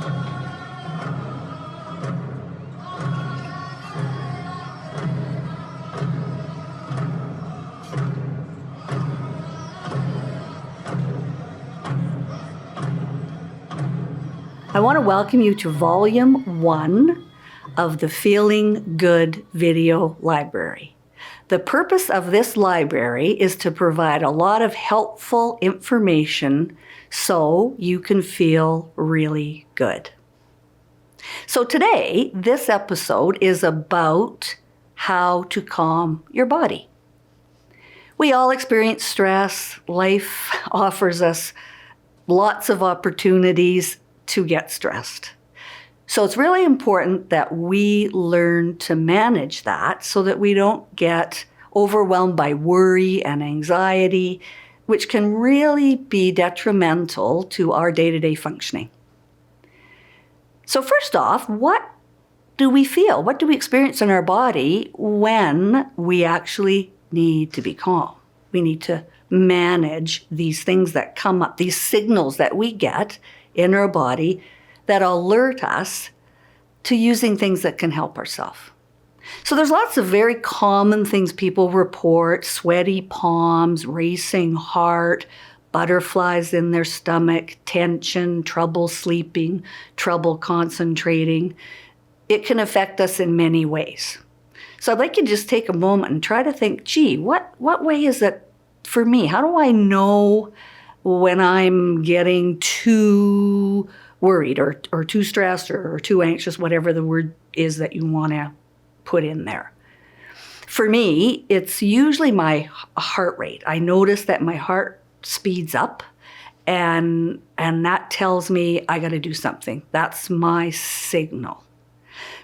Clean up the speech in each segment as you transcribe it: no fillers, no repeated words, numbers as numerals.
I want to welcome you to Volume 1 of the Feeling Good video library. The purpose of this library is to provide a lot of helpful information so you can feel really good. So today, this episode is about how to calm your body. We all experience stress. Life offers us lots of opportunities to get stressed. So it's really important that we learn to manage that so that we don't get overwhelmed by worry and anxiety, which can really be detrimental to our day-to-day functioning. So first off, what do we feel? What do we experience in our body when we actually need to be calm? We need to manage these things that come up, these signals that we get in our body that alert us to using things that can help ourselves. So there's lots of very common things people report: sweaty palms, racing heart, butterflies in their stomach, tension, trouble sleeping, trouble concentrating. It can affect us in many ways. So I'd like you to just take a moment and try to think, gee, what way is it for me? How do I know when I'm getting too worried or too stressed or too anxious, whatever the word is that you want to put in there? For me, it's usually my heart rate. I notice that my heart speeds up, and that tells me I got to do something. That's my signal.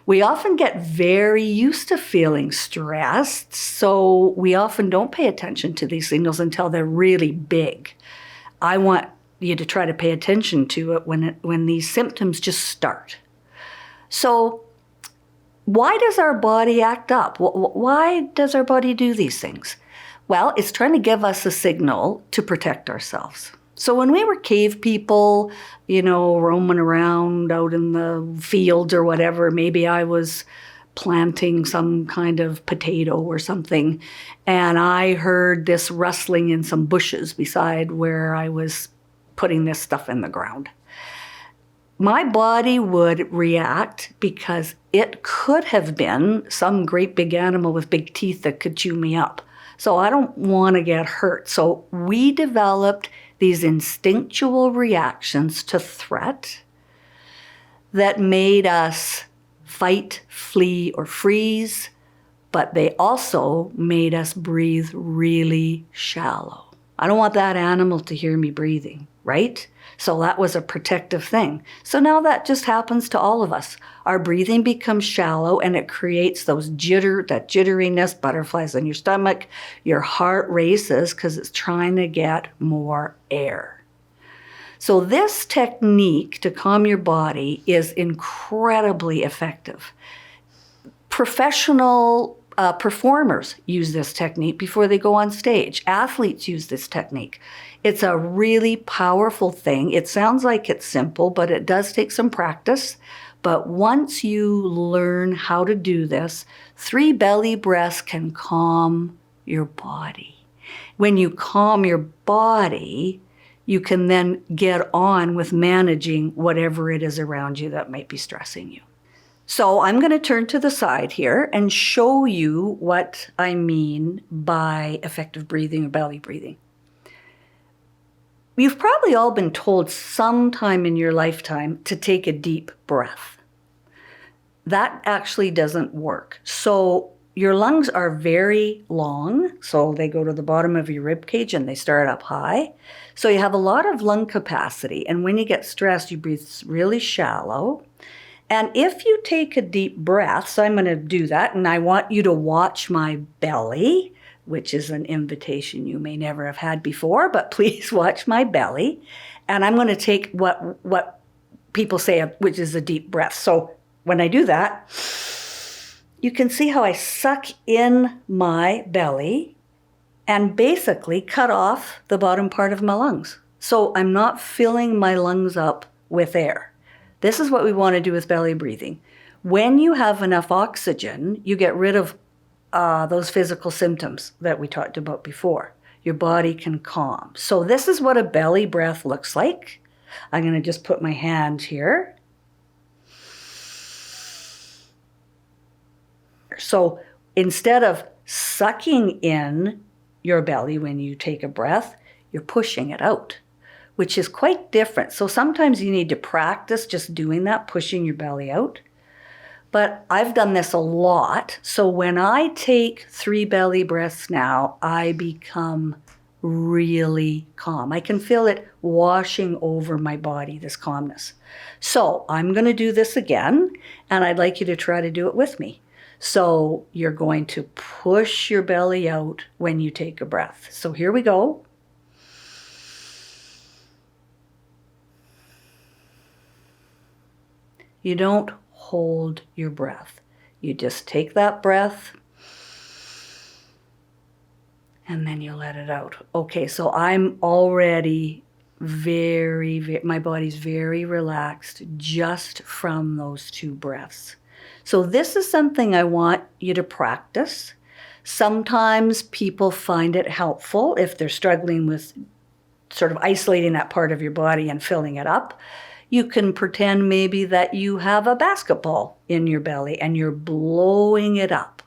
We often get very used to feeling stressed, so we often don't pay attention to these signals until they're really big. I want you to try to pay attention to it when these symptoms just start. So why does our body act up? Why does our body do these things? Well, it's trying to give us a signal to protect ourselves. So when we were cave people, roaming around out in the fields or whatever, maybe I was planting some kind of potato or something, and I heard this rustling in some bushes beside where I was putting this stuff in the ground. My body would react because it could have been some great big animal with big teeth that could chew me up. So I don't want to get hurt. So we developed these instinctual reactions to threat that made us fight, flee, or freeze, but they also made us breathe really shallow. I don't want that animal to hear me breathing, right? So that was a protective thing. So now that just happens to all of us. Our breathing becomes shallow and it creates that jitteriness, butterflies in your stomach. Your heart races because it's trying to get more air. So this technique to calm your body is incredibly effective. Professional performers use this technique before they go on stage. Athletes use this technique. It's a really powerful thing. It sounds like it's simple, but it does take some practice. But once you learn how to do this, 3 belly breaths can calm your body. When you calm your body, you can then get on with managing whatever it is around you that might be stressing you. So I'm going to turn to the side here and show you what I mean by effective breathing or belly breathing. You've probably all been told sometime in your lifetime to take a deep breath. That actually doesn't work. So your lungs are very long, so they go to the bottom of your rib cage and they start up high. So you have a lot of lung capacity, and when you get stressed, you breathe really shallow. And if you take a deep breath, so I'm going to do that, and I want you to watch my belly, which is an invitation you may never have had before, but please watch my belly. And I'm going to take what people say, which is a deep breath. So when I do that, you can see how I suck in my belly and basically cut off the bottom part of my lungs. So I'm not filling my lungs up with air. This is what we want to do with belly breathing. When you have enough oxygen, you get rid of those physical symptoms that we talked about before. Your body can calm. So this is what a belly breath looks like. I'm going to just put my hand here. So instead of sucking in your belly when you take a breath, you're pushing it out, which is quite different. So sometimes you need to practice just doing that, pushing your belly out. But I've done this a lot. So when I take 3 belly breaths now, I become really calm. I can feel it washing over my body, this calmness. So I'm going to do this again, and I'd like you to try to do it with me. So you're going to push your belly out when you take a breath. So here we go. You don't hold your breath. You just take that breath and then you let it out. Okay, so I'm already my body's very relaxed just from those 2 breaths. So this is something I want you to practice. Sometimes people find it helpful if they're struggling with sort of isolating that part of your body and filling it up. You can pretend maybe that you have a basketball in your belly and you're blowing it up.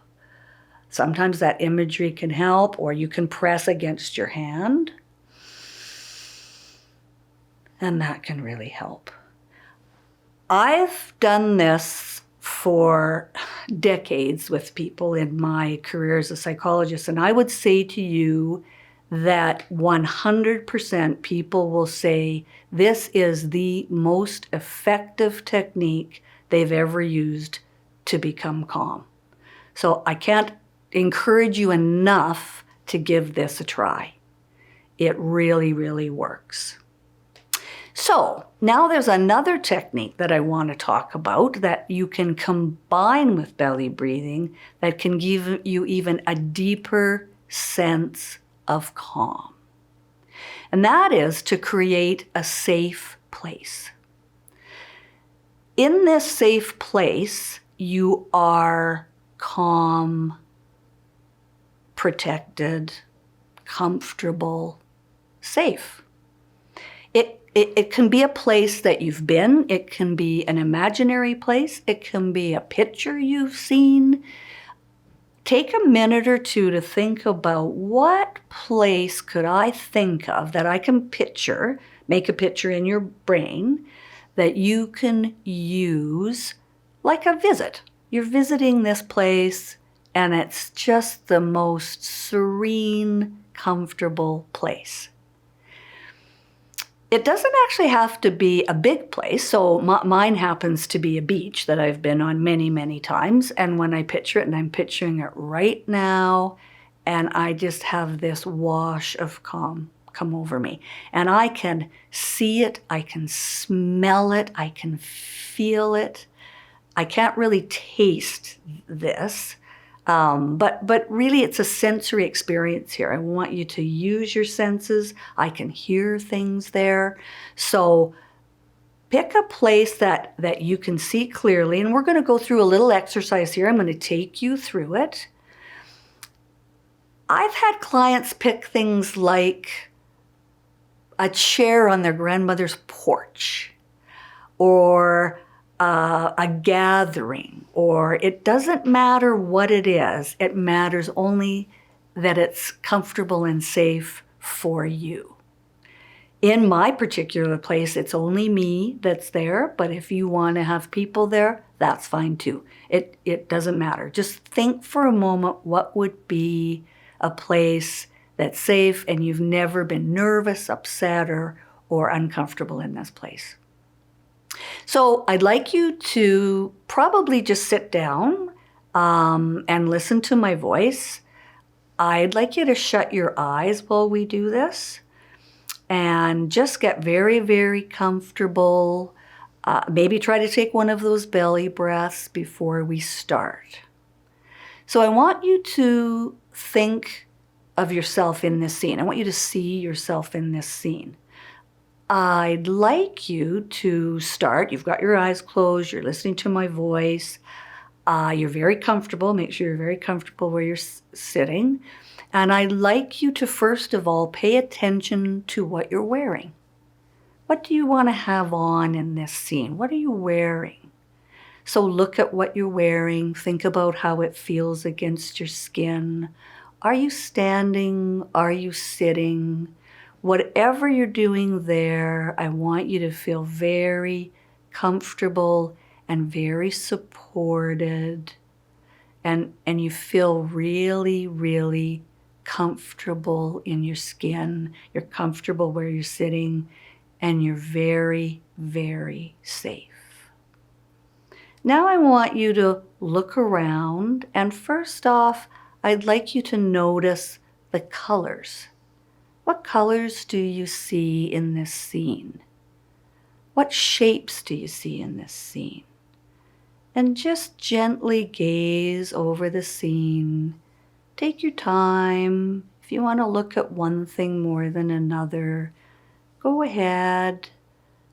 Sometimes that imagery can help, or you can press against your hand, and that can really help. I've done this for decades with people in my career as a psychologist, and I would say to you that 100% people will say this is the most effective technique they've ever used to become calm. So I can't encourage you enough to give this a try. It really, really works. So now there's another technique that I want to talk about that you can combine with belly breathing that can give you even a deeper sense of calm. And that is to create a safe place. In this safe place, you are calm, protected, comfortable, safe. It can be a place that you've been. It can be an imaginary place. It can be a picture you've seen. Take a minute or two to think about what place could I think of that I can picture, make a picture in your brain that you can use like a visit. You're visiting this place and it's just the most serene, comfortable place. It doesn't actually have to be a big place. So mine happens to be a beach that I've been on many, many times. And when I picture it, and I'm picturing it right now, and I just have this wash of calm come over me. And I can see it, I can smell it, I can feel it. I can't really taste this. But really it's a sensory experience here. I want you to use your senses. I can hear things there. So pick a place that you can see clearly, and we're going to go through a little exercise here. I'm going to take you through it. I've had clients pick things like a chair on their grandmother's porch, or a gathering, or it doesn't matter what it is. It matters only that it's comfortable and safe for you. In my particular place, it's only me that's there, but if you want to have people there, that's fine too. It doesn't matter. Just think for a moment, what would be a place that's safe and you've never been nervous, upset, or uncomfortable in this place. So I'd like you to probably just sit down and listen to my voice. I'd like you to shut your eyes while we do this and just get very, very comfortable. Maybe try to take one of those belly breaths before we start. So I want you to think of yourself in this scene. I want you to see yourself in this scene. I'd like you to start. You've got your eyes closed. You're listening to my voice. You're very comfortable. Make sure you're very comfortable where you're sitting. And I'd like you to, first of all, pay attention to what you're wearing. What do you want to have on in this scene? What are you wearing? So look at what you're wearing. Think about how it feels against your skin. Are you standing? Are you sitting? Whatever you're doing there, I want you to feel very comfortable and very supported. And you feel really, really comfortable in your skin. You're comfortable where you're sitting, and you're very, very safe. Now I want you to look around, and first off, I'd like you to notice the colors. What colors do you see in this scene? What shapes do you see in this scene? And just gently gaze over the scene. Take your time. If you want to look at one thing more than another, go ahead.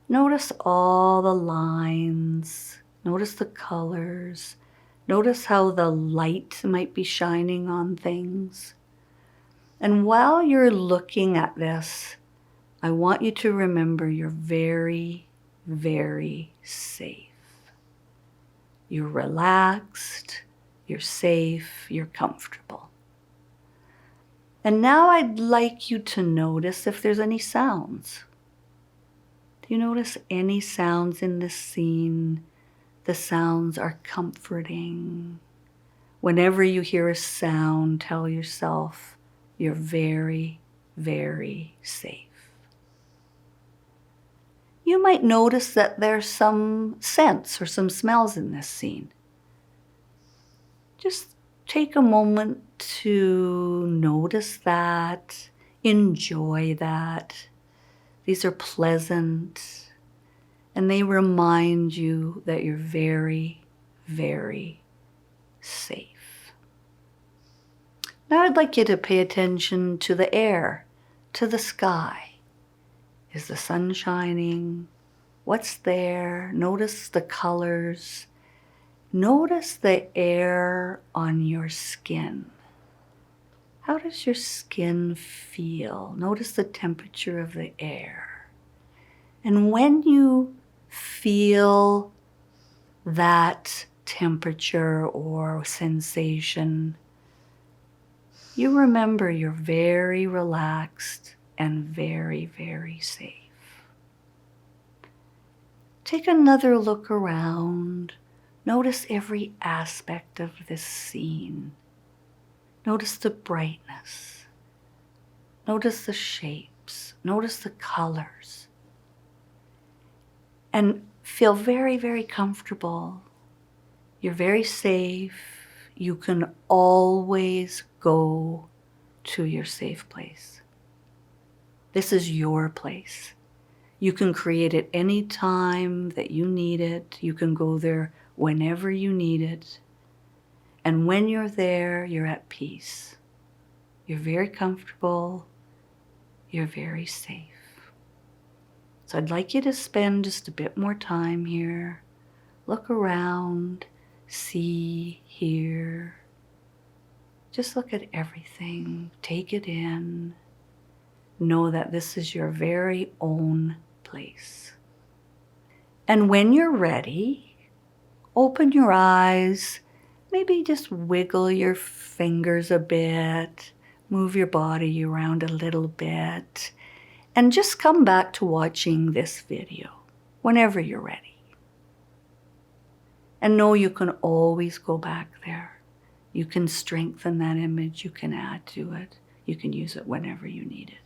Notice all the lines. Notice the colors. Notice how the light might be shining on things. And while you're looking at this, I want you to remember you're very, very safe. You're relaxed, you're safe, you're comfortable. And now I'd like you to notice if there's any sounds. Do you notice any sounds in this scene? The sounds are comforting. Whenever you hear a sound, tell yourself you're very, very safe. You might notice that there's some scents or some smells in this scene. Just take a moment to notice that, enjoy that. These are pleasant, and they remind you that you're very, very safe. Now I'd like you to pay attention to the air, to the sky. Is the sun shining? What's there? Notice the colors. Notice the air on your skin. How does your skin feel? Notice the temperature of the air. And when you feel that temperature or sensation, you remember you're very relaxed and very, very safe. Take another look around. Notice every aspect of this scene. Notice the brightness. Notice the shapes. Notice the colors. And feel very, very comfortable. You're very safe. You can always go to your safe place. This is your place. You can create it any time that you need it. You can go there whenever you need it. And when you're there, you're at peace. You're very comfortable. You're very safe. So I'd like you to spend just a bit more time here. Look around, see, hear. Just look at everything. Take it in. Know that this is your very own place. And when you're ready, open your eyes, maybe just wiggle your fingers a bit, move your body around a little bit, and just come back to watching this video whenever you're ready. And know you can always go back there. You can strengthen that image, you can add to it, you can use it whenever you need it.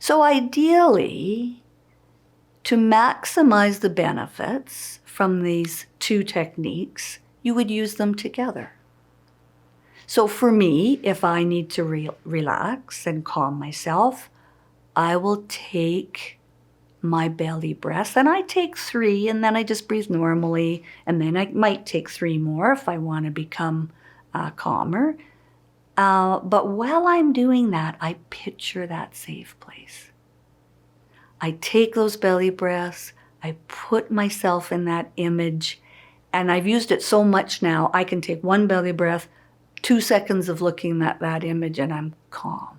So ideally, to maximize the benefits from these two techniques, you would use them together. So for me, if I need to relax and calm myself, I will take my belly breaths, and I take 3, and then I just breathe normally, and then I might take 3 more if I want to become calmer. But while I'm doing that, I picture that safe place. I take those belly breaths, I put myself in that image, and I've used it so much now, I can take one belly breath, 2 seconds of looking at that image, and I'm calm.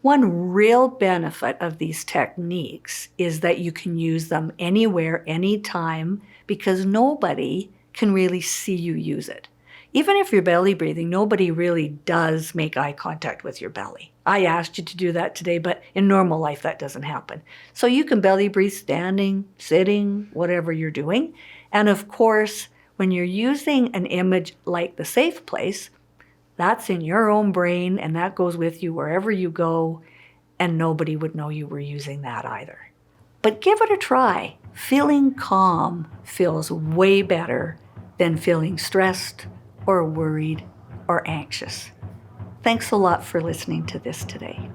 One real benefit of these techniques is that you can use them anywhere, anytime, because nobody can really see you use it. Even if you're belly breathing, nobody really does make eye contact with your belly. I asked you to do that today, but in normal life that doesn't happen. So you can belly breathe standing, sitting, whatever you're doing. And of course, when you're using an image like the safe place, that's in your own brain and that goes with you wherever you go, and nobody would know you were using that either. But give it a try. Feeling calm feels way better than feeling stressed or worried or anxious. Thanks a lot for listening to this today.